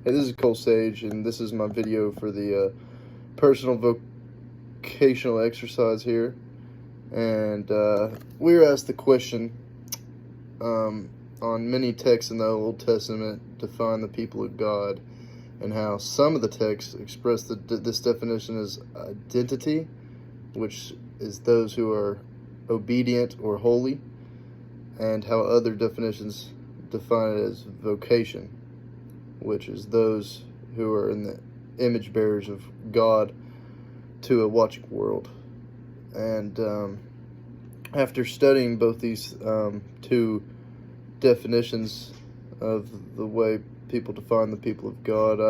Hey, this is Cole Sage, and this is my video for the personal vocational exercise here. And we were asked the question on many texts in the Old Testament define the people of God, and how some of the texts express this definition as identity, which is those who are obedient or holy, and how other definitions define it as vocation, which is those who are in the image bearers of God to a watching world. And after studying both these two definitions of the way people define the people of God,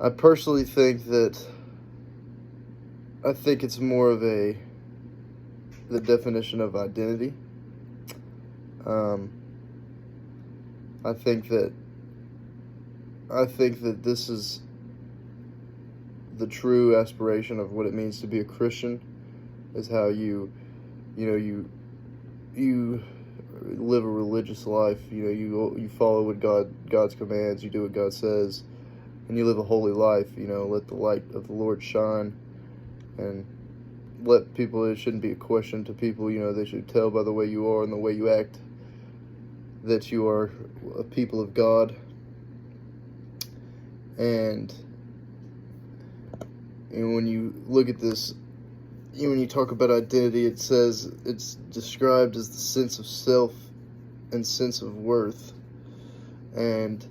I personally think it's more of the definition of identity. I think that this is the true aspiration of what it means to be a Christian, is how you live a religious life. You follow what God's commands, you do what God says, and you live a holy life. Let the light of the Lord shine, and let people, it shouldn't be a question to people, they should tell by the way you are and the way you act that you are a people of God. And when you look at this, when you talk about identity, it says it's described as the sense of self and sense of worth. And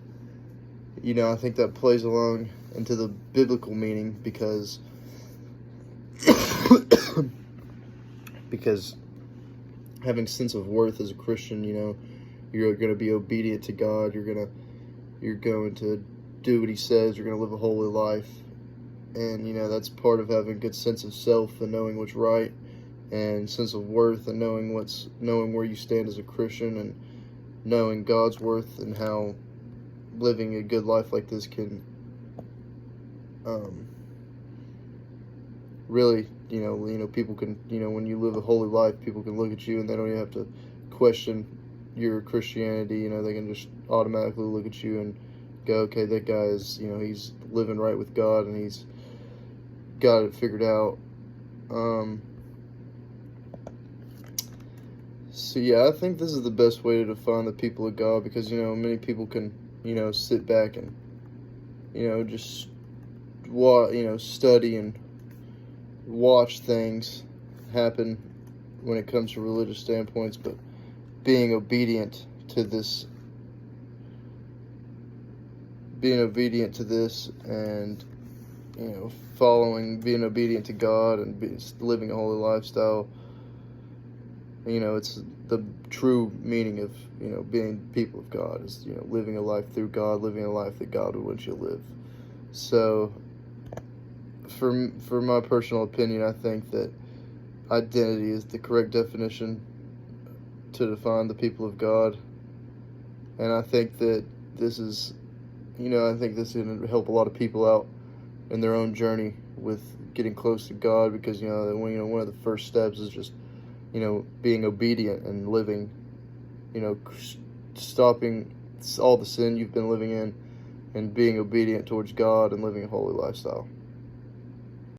I think that plays along into the biblical meaning, because having sense of worth as a Christian, you're going to be obedient to God. You're going to do what He says. You're going to live a holy life, and that's part of having a good sense of self and knowing what's right, and sense of worth and knowing where you stand as a Christian, and knowing God's worth, and how living a good life like this can really, people can, when you live a holy life, people can look at you and they don't even have to question your Christianity. They can just automatically look at you and go, okay, that guy is, he's living right with God, and he's got it figured out. So yeah, I think this is the best way to define the people of God, because many people can sit back and just study and watch things happen when it comes to religious standpoints, but being obedient to this, and being obedient to God, and living a holy lifestyle, it's the true meaning of being people of God, is living a life through God, living a life that God would want you to live. So for my personal opinion, I think that identity is the correct definition to define the people of God. And I think that this is, this is going to help a lot of people out in their own journey with getting close to God, because one of the first steps is just being obedient and living, stopping all the sin you've been living in, and being obedient towards God and living a holy lifestyle.